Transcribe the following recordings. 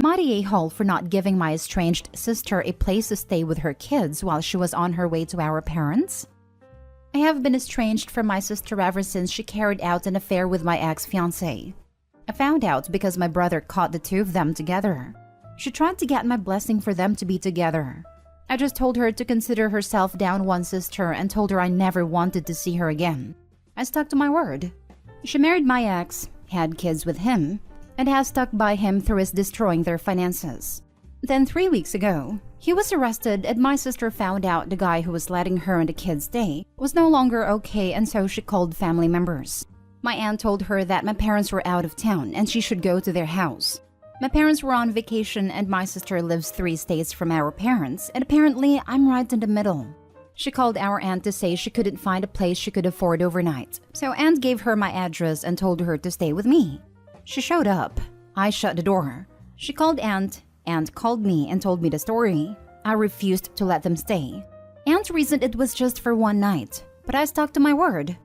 I the a-hole for not giving my estranged sister a place to stay with her kids while she was on her way to our parents? I have been estranged from my sister ever since she carried out an affair with my ex-fiancé. I found out because my brother caught the two of them together. She tried to get my blessing for them to be together. I just told her to consider herself down one sister and told her I never wanted to see her again. I stuck to my word. She married my ex, had kids with him, and has stuck by him through his destroying their finances. Then 3 weeks ago, he was arrested and my sister found out the guy who was letting her and the kids stay was no longer okay, and so she called family members. My aunt told her that my parents were out of town and she should go to their house. My parents were on vacation and my sister lives 3 states from our parents, and apparently I'm right in the middle. She called our aunt to say she couldn't find a place she could afford overnight, so aunt gave her my address and told her to stay with me. She showed up. I shut the door. She called aunt called me and told me the story. I refused to let them stay. Aunt reasoned it was just for one night, but I stuck to my word.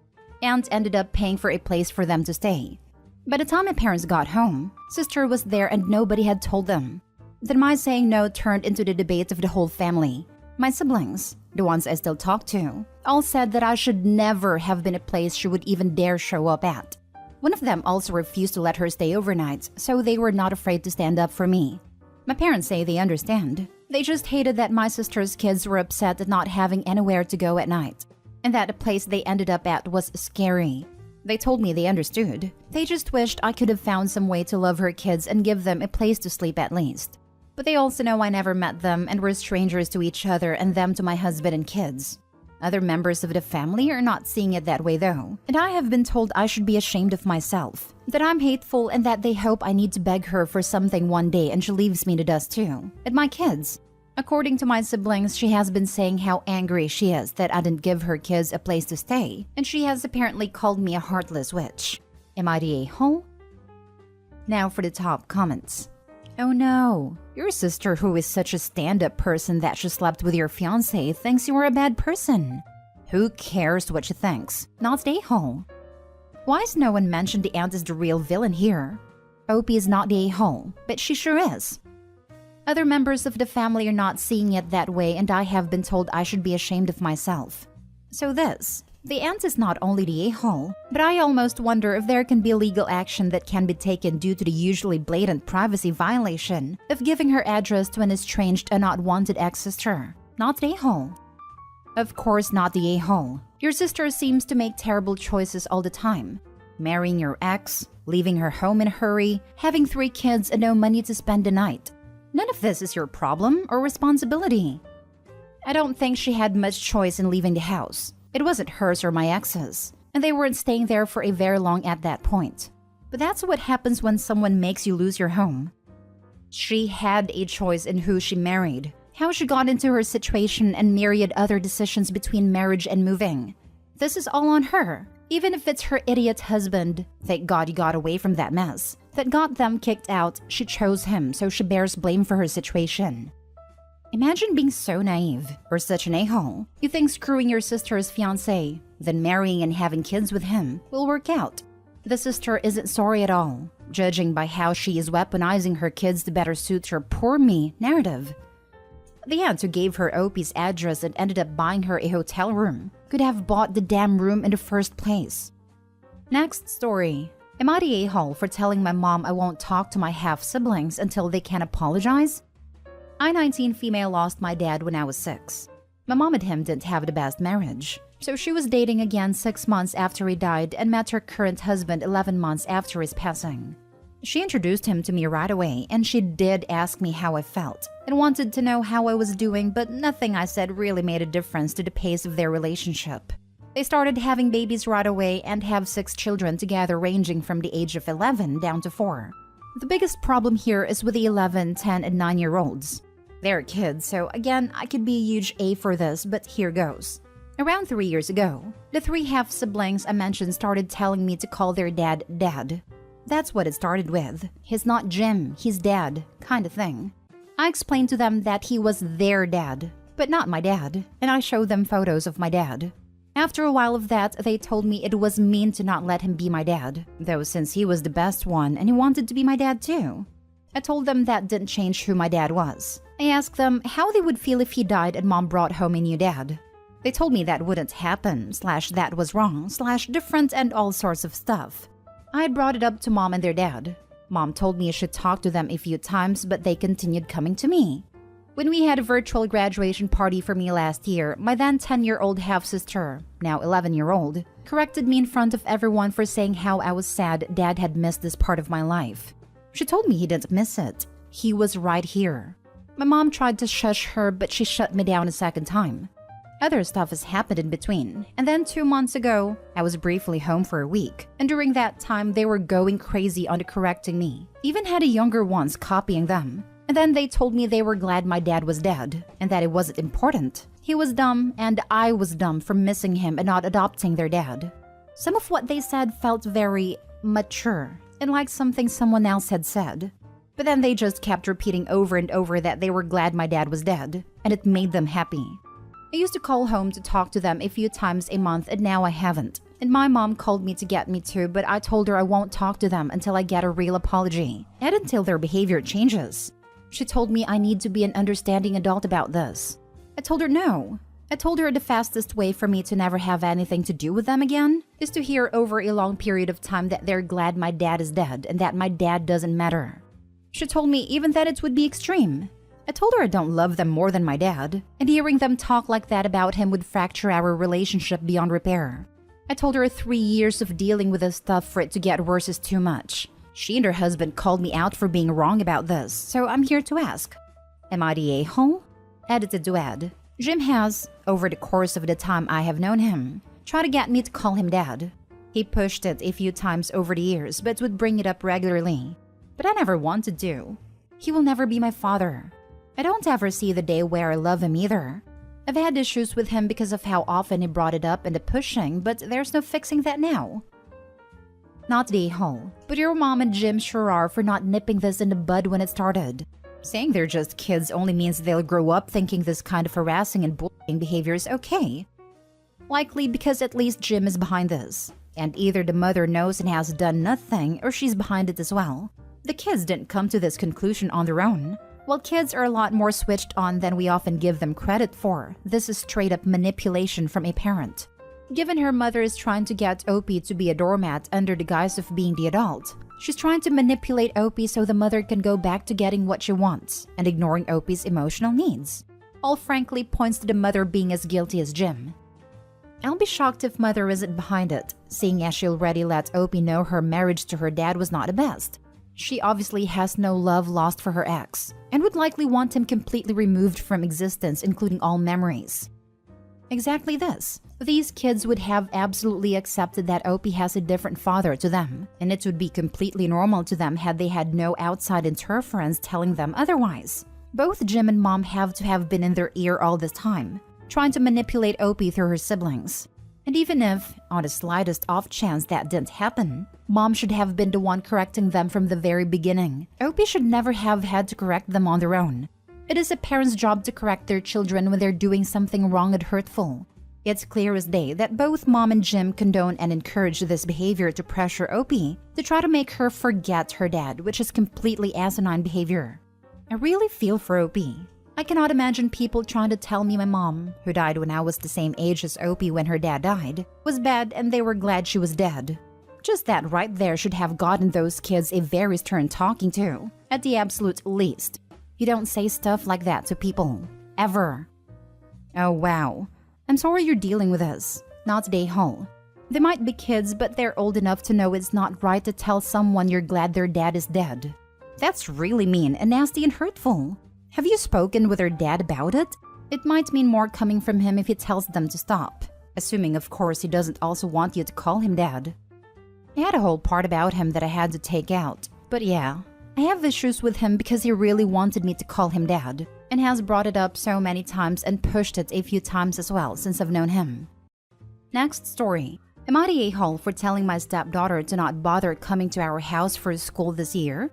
Aunt ended up paying for a place for them to stay. By the time my parents got home, sister was there and nobody had told them. Then my saying no turned into the debate of the whole family. My siblings, the ones I still talk to, all said that I should never have been a place she would even dare show up at. One of them also refused to let her stay overnight, so they were not afraid to stand up for me. My parents say they understand. They just hated that my sister's kids were upset at not having anywhere to go at night, and that the place they ended up at was scary. They told me they understood. They just wished I could have found some way to love her kids and give them a place to sleep at least. But they also know I never met them and were strangers to each other and them to my husband and kids. Other members of the family are not seeing it that way though, and I have been told I should be ashamed of myself, that I'm hateful, and that they hope I need to beg her for something one day and she leaves me to dust too. And my kids. According to my siblings, she has been saying how angry she is that I didn't give her kids a place to stay, and she has apparently called me a heartless witch. Am I the a-hole? Now for the top comments. Oh no, your sister, who is such a stand-up person that she slept with your fiancé, thinks you are a bad person. Who cares what she thinks? Not the a-hole. Why has no one mentioned the aunt is the real villain here? Opie is not the a-hole, but she sure is. Other members of the family are not seeing it that way, and I have been told I should be ashamed of myself. So the aunt is not only the a-hole, but I almost wonder if there can be legal action that can be taken due to the usually blatant privacy violation of giving her address to an estranged and not wanted ex-sister. Not the a-hole. Of course not the a-hole. Your sister seems to make terrible choices all the time. Marrying your ex, leaving her home in a hurry, having 3 kids and no money to spend the night. None of this is your problem or responsibility. I don't think she had much choice in leaving the house. It wasn't hers or my ex's, and they weren't staying there for a very long at that point. But that's what happens when someone makes you lose your home. She had a choice in who she married, how she got into her situation, and myriad other decisions between marriage and moving. This is all on her, even if it's her idiot husband. Thank God he got away from that mess. That got them kicked out. She chose him, so she bears blame for her situation. Imagine being so naive, or such an a-hole. You think screwing your sister's fiancé, then marrying and having kids with him, will work out. The sister isn't sorry at all, judging by how she is weaponizing her kids to better suit her poor me narrative. The aunt who gave her Opie's address and ended up buying her a hotel room could have bought the damn room in the first place. Next story. Am I the a-hole for telling my mom I won't talk to my half-siblings until they can apologize? I, 19 female, lost my dad when I was 6. My mom and him didn't have the best marriage, so she was dating again 6 months after he died and met her current husband 11 months after his passing. She introduced him to me right away, and she did ask me how I felt and wanted to know how I was doing, but nothing I said really made a difference to the pace of their relationship. They started having babies right away and have 6 children together, ranging from the age of 11 down to 4. The biggest problem here is with the 11, 10, and 9-year-olds. They're kids, so again, I could be a huge A for this, but here goes. Around 3 years ago, the 3 half-siblings I mentioned started telling me to call their dad Dad. That's what it started with. He's not Jim, he's Dad, kind of thing. I explained to them that he was their dad, but not my dad, and I showed them photos of my dad. After a while of that, they told me it was mean to not let him be my dad, though since he was the best one and he wanted to be my dad too. I told them that didn't change who my dad was. I asked them how they would feel if he died and mom brought home a new dad. They told me that wouldn't happen, / that was wrong, / different and all sorts of stuff. I had brought it up to mom and their dad. Mom told me I should talk to them a few times, but they continued coming to me. When we had a virtual graduation party for me last year, my then 10-year-old half-sister, now 11-year-old, corrected me in front of everyone for saying how I was sad Dad had missed this part of my life. She told me he didn't miss it. He was right here. My mom tried to shush her, but she shut me down a second time. Other stuff has happened in between, and then 2 months ago, I was briefly home for a week, and during that time they were going crazy on correcting me. Even had a younger ones copying them. And then they told me they were glad my dad was dead, and that it wasn't important. He was dumb, and I was dumb for missing him and not adopting their dad. Some of what they said felt very mature, and like something someone else had said. But then they just kept repeating over and over that they were glad my dad was dead, and it made them happy. I used to call home to talk to them a few times a month, and now I haven't. And my mom called me to get me to, but I told her I won't talk to them until I get a real apology, and until their behavior changes. She told me I need to be an understanding adult about this. I told her no. I told her the fastest way for me to never have anything to do with them again is to hear over a long period of time that they're glad my dad is dead and that my dad doesn't matter. She told me even that it would be extreme. I told her I don't love them more than my dad, and hearing them talk like that about him would fracture our relationship beyond repair. I told her 3 years of dealing with this stuff for it to get worse is too much. She and her husband called me out for being wrong about this, so I'm here to ask. Am I the a-hole? Edited to add, Jim has, over the course of the time I have known him, tried to get me to call him dad. He pushed it a few times over the years, but would bring it up regularly. But I never wanted to. He will never be my father. I don't ever see the day where I love him either. I've had issues with him because of how often he brought it up and the pushing, but there's no fixing that now. Not the a-hole, but your mom and Jim sure are for not nipping this in the bud when it started. Saying they're just kids only means they'll grow up thinking this kind of harassing and bullying behavior is okay. Likely because at least Jim is behind this, and either the mother knows and has done nothing or she's behind it as well. The kids didn't come to this conclusion on their own. While kids are a lot more switched on than we often give them credit for, this is straight up manipulation from a parent. Given her mother is trying to get Opie to be a doormat under the guise of being the adult, she's trying to manipulate Opie so the mother can go back to getting what she wants and ignoring Opie's emotional needs. All frankly points to the mother being as guilty as Jim. I'll be shocked if mother isn't behind it, seeing as she already let Opie know her marriage to her dad was not the best. She obviously has no love lost for her ex, and would likely want him completely removed from existence, including all memories. Exactly this. These kids would have absolutely accepted that Opie has a different father to them, and it would be completely normal to them had they had no outside interference telling them otherwise. Both Jim and Mom have to have been in their ear all this time, trying to manipulate Opie through her siblings. And even if, on the slightest off chance that didn't happen, Mom should have been the one correcting them from the very beginning, Opie should never have had to correct them on their own. It is a parent's job to correct their children when they're doing something wrong and hurtful. It's clear as day that both Mom and Jim condone and encourage this behavior to pressure Opie to try to make her forget her dad, which is completely asinine behavior. I really feel for Opie. I cannot imagine people trying to tell me my mom, who died when I was the same age as Opie when her dad died, was bad and they were glad she was dead. Just that right there should have gotten those kids a very stern talking to, at the absolute least. You don't say stuff like that to people. Ever. Oh wow. I'm sorry you're dealing with this. Not the a-hole. They might be kids, but they're old enough to know it's not right to tell someone you're glad their dad is dead. That's really mean and nasty and hurtful. Have you spoken with her dad about it? It might mean more coming from him if he tells them to stop. Assuming, of course, he doesn't also want you to call him dad. I had a whole part about him that I had to take out. But yeah, I have issues with him because he really wanted me to call him dad, and has brought it up so many times and pushed it a few times as well since I've known him. Next story. Am I the a-hole for telling my stepdaughter to not bother coming to our house for school this year?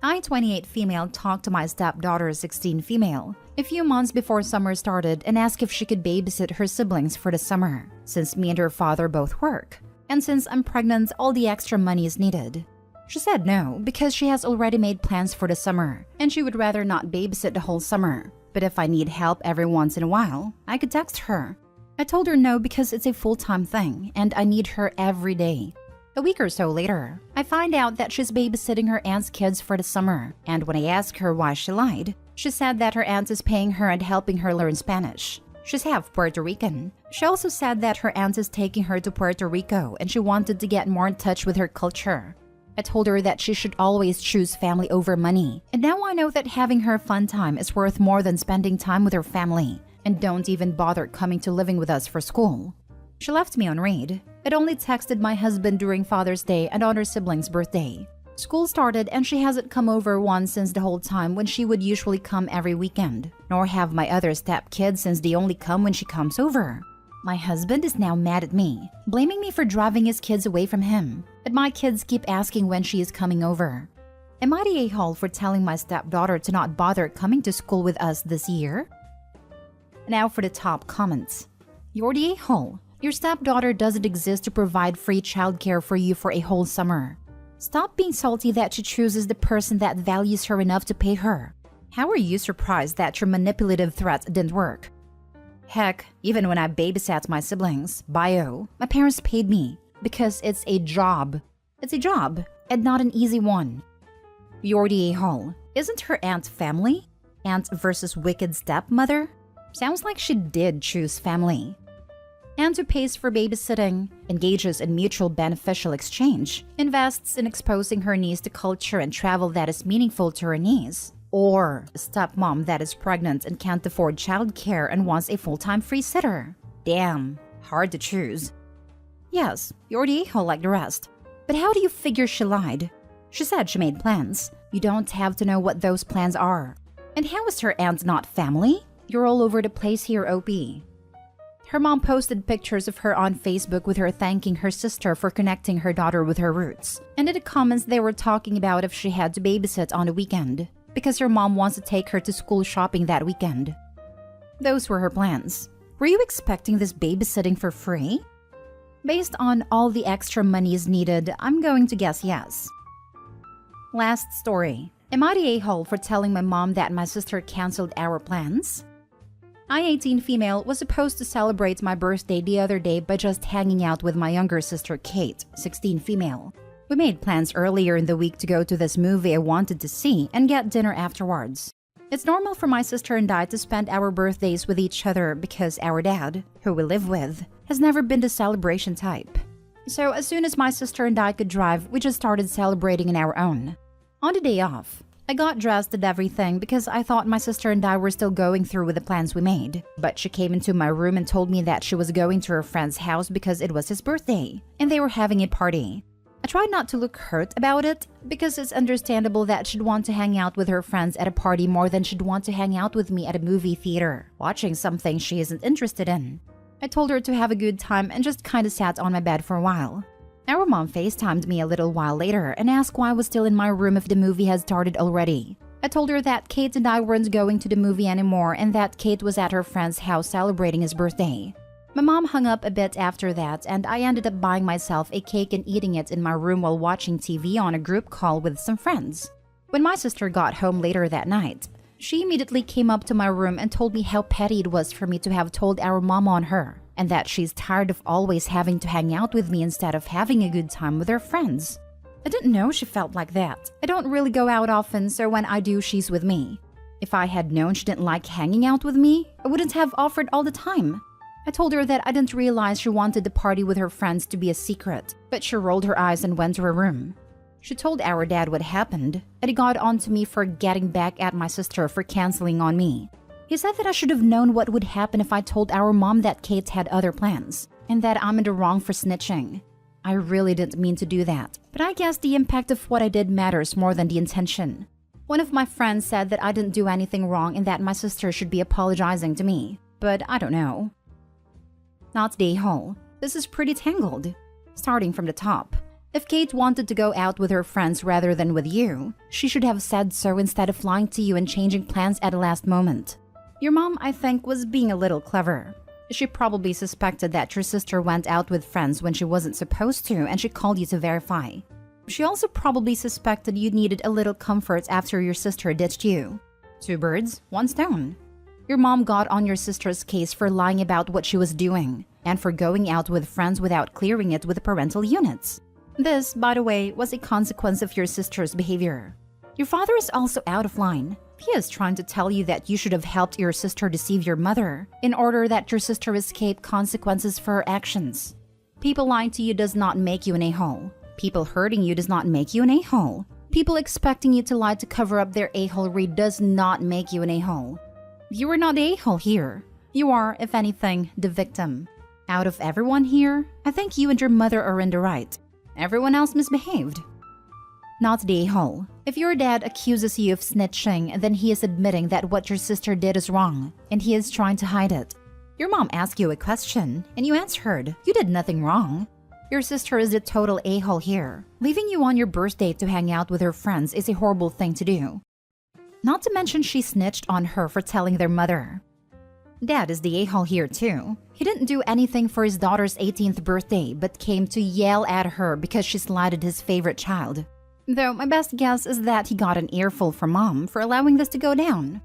I, 28 female, talked to my stepdaughter, 16 female, a few months before summer started and asked if she could babysit her siblings for the summer, since me and her father both work. And since I'm pregnant, all the extra money is needed. She said no because she has already made plans for the summer and she would rather not babysit the whole summer. But if I need help every once in a while, I could text her. I told her no because it's a full-time thing and I need her every day. A week or so later, I find out that she's babysitting her aunt's kids for the summer, and when I ask her why she lied, she said that her aunt is paying her and helping her learn Spanish. She's half Puerto Rican. She also said that her aunt is taking her to Puerto Rico and she wanted to get more in touch with her culture. I told her that she should always choose family over money, and now I know that having her fun time is worth more than spending time with her family, and don't even bother coming to living with us for school. She left me on read. I'd only texted my husband during Father's Day and on her sibling's birthday. School started and she hasn't come over once since the whole time when she would usually come every weekend, nor have my other stepkids since they only come when she comes over. My husband is now mad at me, blaming me for driving his kids away from him, but my kids keep asking when she is coming over. Am I the a-hole for telling my stepdaughter to not bother coming to school with us this year? Now for the top comments. You're the a-hole. Your stepdaughter doesn't exist to provide free childcare for you for a whole summer. Stop being salty that she chooses the person that values her enough to pay her. How are you surprised that your manipulative threats didn't work? Heck, even when I babysat my siblings, my parents paid me because it's a job. It's a job, and not an easy one. You're the a-hole. Isn't her aunt family? Aunt versus wicked stepmother? Sounds like she did choose family. And who pays for babysitting, engages in mutual beneficial exchange, invests in exposing her niece to culture and travel that is meaningful to her niece, or a stepmom that is pregnant and can't afford childcare and wants a full-time free sitter. Damn, hard to choose. Yes, you're the a-hole like the rest. But how do you figure she lied? She said she made plans. You don't have to know what those plans are. And how is her aunt not family? You're all over the place here, OP. Her mom posted pictures of her on Facebook with her thanking her sister for connecting her daughter with her roots. And in the comments they were talking about if she had to babysit on the weekend, because her mom wants to take her to school shopping that weekend. Those were her plans. Were you expecting this babysitting for free? Based on all the extra monies needed, I'm going to guess yes. Last story. Am I the a-hole for telling my mom that my sister canceled our plans? I, 18 female, was supposed to celebrate my birthday the other day by just hanging out with my younger sister Kate, 16 female. We made plans earlier in the week to go to this movie I wanted to see and get dinner afterwards. It's normal for my sister and I to spend our birthdays with each other because our dad, who we live with, has never been the celebration type. So as soon as my sister and I could drive, we just started celebrating on our own. On the day off, I got dressed and everything because I thought my sister and I were still going through with the plans we made. But she came into my room and told me that she was going to her friend's house because it was his birthday, and they were having a party. I tried not to look hurt about it because it's understandable that she'd want to hang out with her friends at a party more than she'd want to hang out with me at a movie theater, watching something she isn't interested in. I told her to have a good time and just kinda sat on my bed for a while. Our mom FaceTimed me a little while later and asked why I was still in my room if the movie had started already. I told her that Kate and I weren't going to the movie anymore and that Kate was at her friend's house celebrating his birthday. My mom hung up a bit after that and I ended up buying myself a cake and eating it in my room while watching TV on a group call with some friends. When my sister got home later that night, she immediately came up to my room and told me how petty it was for me to have told our mom on her, and that she's tired of always having to hang out with me instead of having a good time with her friends. I didn't know she felt like that. I don't really go out often, so when I do, she's with me. If I had known she didn't like hanging out with me, I wouldn't have offered all the time. I told her that I didn't realize she wanted the party with her friends to be a secret, but she rolled her eyes and went to her room. She told our dad what happened, and he got on to me for getting back at my sister for canceling on me. He said that I should have known what would happen if I told our mom that Kate had other plans, and that I'm in the wrong for snitching. I really didn't mean to do that, but I guess the impact of what I did matters more than the intention. One of my friends said that I didn't do anything wrong and that my sister should be apologizing to me, but I don't know. Not the a-hole. This is pretty tangled. Starting from the top. If Kate wanted to go out with her friends rather than with you, she should have said so instead of lying to you and changing plans at the last moment. Your mom, I think, was being a little clever. She probably suspected that your sister went out with friends when she wasn't supposed to and she called you to verify. She also probably suspected you needed a little comfort after your sister ditched you. Two birds, one stone. Your mom got on your sister's case for lying about what she was doing and for going out with friends without clearing it with parental units. This, by the way, was a consequence of your sister's behavior. Your father is also out of line. He is trying to tell you that you should have helped your sister deceive your mother in order that your sister escape consequences for her actions. People lying to you does not make you an a-hole. People hurting you does not make you an a-hole. People expecting you to lie to cover up their a-holery does not make you an a-hole. You are not the a-hole here. You are, if anything, the victim. Out of everyone here, I think you and your mother are in the right. Everyone else misbehaved. Not the a-hole. If your dad accuses you of snitching, then he is admitting that what your sister did is wrong, and he is trying to hide it. Your mom asked you a question, and you answered. You did nothing wrong. Your sister is the total a-hole here. Leaving you on your birthday to hang out with her friends is a horrible thing to do. Not to mention she snitched on her for telling their mother. Dad is the a-hole here too. He didn't do anything for his daughter's 18th birthday but came to yell at her because she slighted his favorite child. Though my best guess is that he got an earful from mom for allowing this to go down.